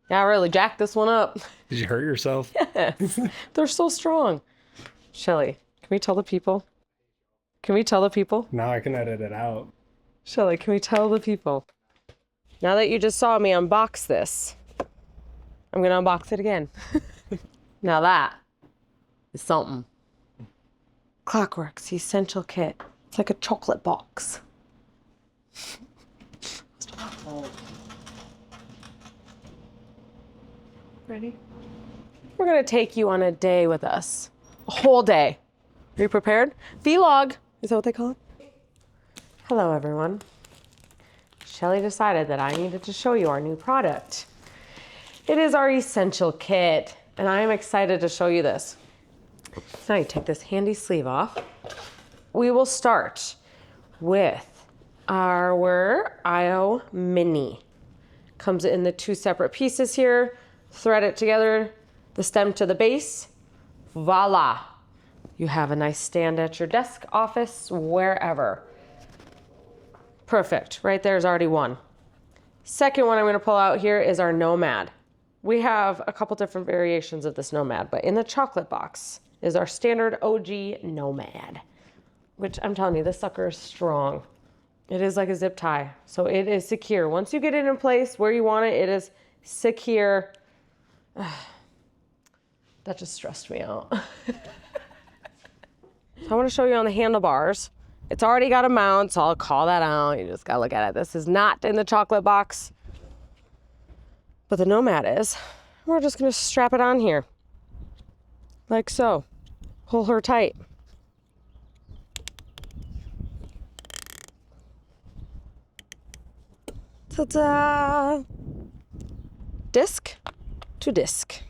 Yeah, I really jacked this one up. Did you hurt yourself? Yes. They're so strong. Shelly, can we tell the people? Can we tell the people? Now I can edit it out. Shelly, can we tell the people? Now that you just saw me unbox this, I'm going to unbox it again. Now that is something. Klock Essential Kit. It's like a chocolate box. Ready? We're going to take you on a day with us. A whole day. Are you prepared? Vlog. Is that what they call it? Hello, everyone. Shelly decided that I needed to show you our new product. It is our Essential Kit, and I am excited to show you this. So now you take this handy sleeve off. We will start with our IO Mini. Comes in the 2 separate pieces here. Thread it together, the stem to the base. Voila. You have a nice stand at your desk, office, wherever. Perfect. Right there's already one. Second one I'm going to pull out here is our Nomad. We have a couple different variations of this Nomad, but in the chocolate box is our standard OG Nomad, which I'm telling you, this sucker is strong. It is like a zip tie, so it is secure. Once you get it in place where you want it, it is secure. That just stressed me out. So I want to show you on the handlebars. It's already got a mount, so I'll call that out. You just gotta look at it. This is not in the chocolate box, but the Nomad is. We're just gonna strap it on here, like so. Pull her tight. Ta-da! Disc to disc.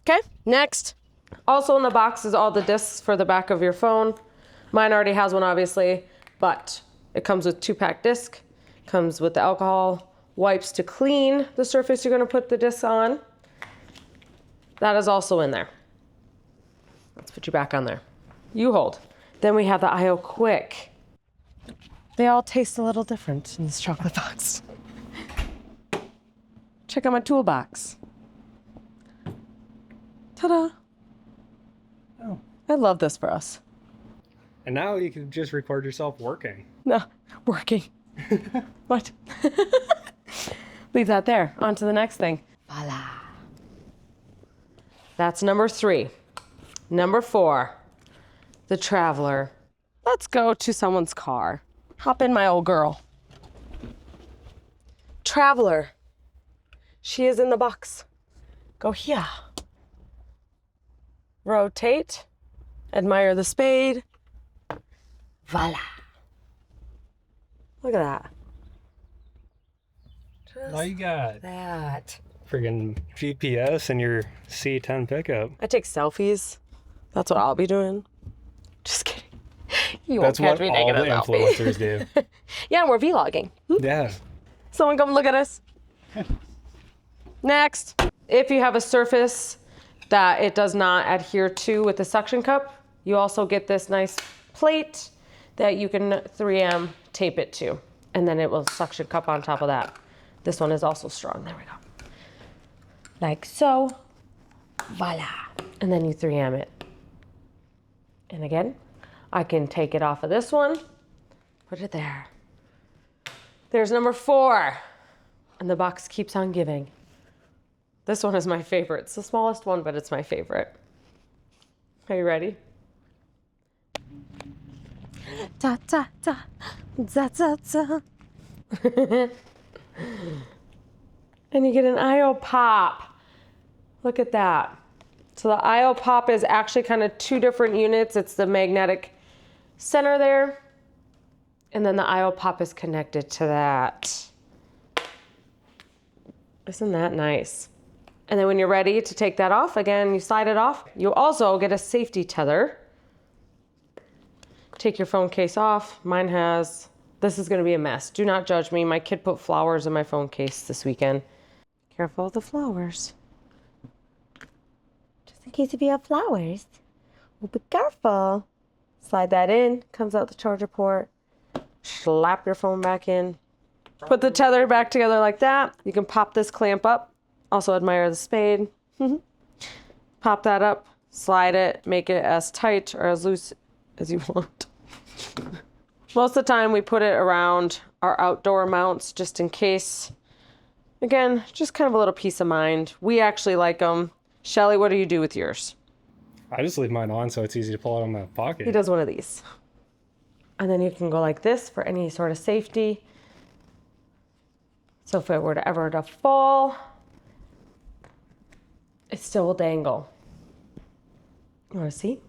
Okay, next. Also in the box is all the discs for the back of your phone. Mine already has one, obviously, but it comes with 2-pack disc. Comes with the alcohol wipes to clean the surface you're gonna put the disc on. That is also in there. Let's put you back on there. You hold. Then we have the IO Quick. They all taste a little different in this chocolate box. Check out my toolbox. Ta-da. Oh. I love this for us. And now you can just record yourself working. No, working. What? Leave that there. On to the next thing. Voila. That's number 3. Number 4, the Traveler. Let's go to someone's car. Hop in, my old girl. Traveler. She is in the box. Go here. Rotate. Admire the spade. Voila. Look at that. Just All you got that. friggin' GPS and your C10 pickup. I take selfies. That's what I'll be doing. Just kidding. You That's won't what catch me all taking the a selfie. influencers do. Yeah, and we're vlogging. Yeah. Someone come look at us. Next, if you have a surface that it does not adhere to with the suction cup, you also get this nice plate that you can 3M tape it to, and then it will suction cup on top of that. This one is also strong. There we go. Like so. Voila. And then you 3M it. And again, I can take it off of this one, put it there. There's number 4, and the box keeps on giving. This one is my favorite. It's the smallest one, but it's my favorite. Are you ready? Ta ta ta, ta ta ta. And you get an IO pop. Look at that. So the IO pop is actually kind of 2 different units. It's the magnetic center there, and then the IO pop is connected to that. Isn't that nice? And then when you're ready to take that off, again, you slide it off. You also get a safety tether. Take your phone case off. Mine has, this is gonna be a mess. Do not judge me. My kid put flowers in my phone case this weekend. Careful of the flowers. Just in case if you have flowers. Well, be careful. Slide that in, comes out the charger port. Slap your phone back in. Put the tether back together like that. You can pop this clamp up. Also admire the spade. Pop that up, slide it, make it as tight or as loose as you want. Most of the time we put it around our outdoor mounts just in case. Again, just kind of a little peace of mind. We actually like them. Shelly, what do you do with yours? I just leave mine on so it's easy to pull out of my pocket. He does one of these. And then you can go like this for any sort of safety. So if it were to ever to fall, it still will dangle. You want to see?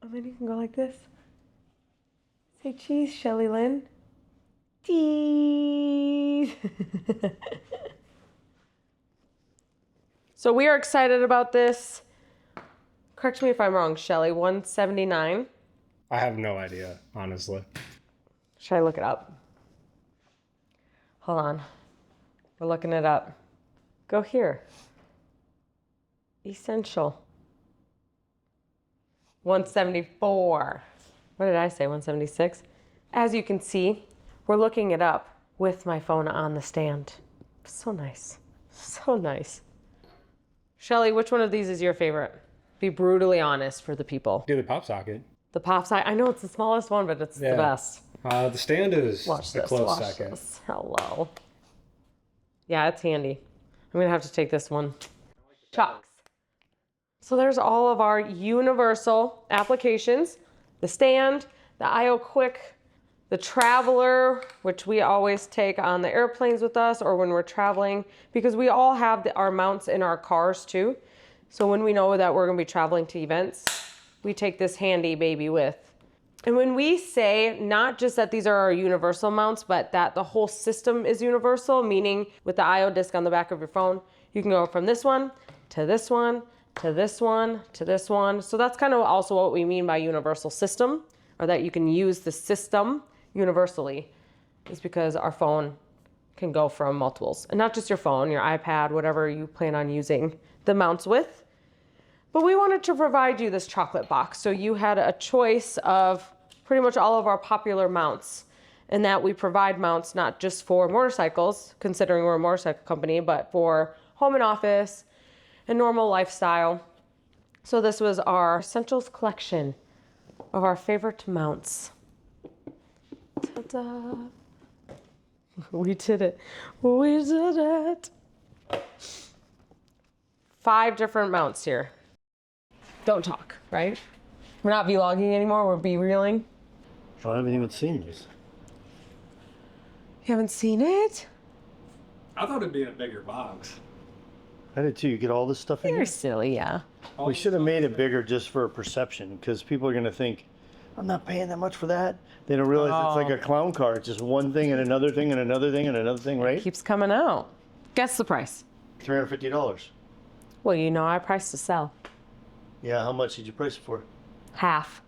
And then you can go like this. Say cheese, Shelly Lynn. Cheese. So we are excited about this. Correct me if I'm wrong, Shelly. 179. I have no idea, honestly. Should I look it up? Hold on. We're looking it up. Go here. Essential. 174. What did I say? 176? As you can see, we're looking it up with my phone on the stand. So nice. So nice. Shelly, which one of these is your favorite? Be brutally honest for the people. Do the pop socket. The pop side. I know it's the smallest one, but it's the best. The stand is Watch a this. close Watch second. this. Hello. Yeah, it's handy. I'm gonna have to take this one. Chocks. So there's all of our universal applications. The stand, the IO Quick, the Traveler, which we always take on the airplanes with us or when we're traveling, because we all have our mounts in our cars too. So when we know that we're gonna be traveling to events, we take this handy baby with. And when we say not just that these are our universal mounts, but that the whole system is universal, meaning with the IO disc on the back of your phone, you can go from this one to this one, to this one, to this one. So that's kind of also what we mean by universal system, or that you can use the system universally, is because our phone can go from multiples. And not just your phone, your iPad, whatever you plan on using the mounts with. But we wanted to provide you this chocolate box. So you had a choice of pretty much all of our popular mounts, and that we provide mounts not just for motorcycles, considering we're a motorcycle company, but for home and office and normal lifestyle. So this was our essentials collection of our favorite mounts. Ta-da! We did it. We did it. 5 different mounts here. Don't talk, right? We're not vlogging anymore, we're be-reeling. I haven't even seen this. You haven't seen it? I thought it'd be in a bigger box. I did too. You get all this stuff in You're here? silly, yeah. We should have made it bigger just for perception, because people are going to think, I'm not paying that much for that. They don't realize it's like a clown car. It's just one thing and another thing and another thing and another thing, right? Keeps coming out. Guess the price. $350. Well, you know I priced to sell. Yeah, how much did you price it for? Half.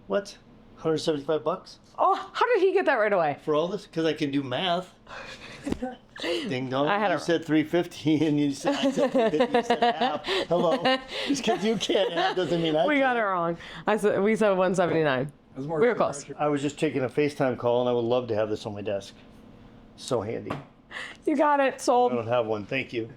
What? 175 bucks? Oh, how did he get that right away? For all this? Because I can do math. Ding dong. I had You a- said 350 and I said 350, you said half. Hello. Just because you can't half doesn't mean I We can. got it wrong. We said 179. We were close. I was just taking a FaceTime call and I would love to have this on my desk. So handy. You got it. I Sold. don't have one. Thank you.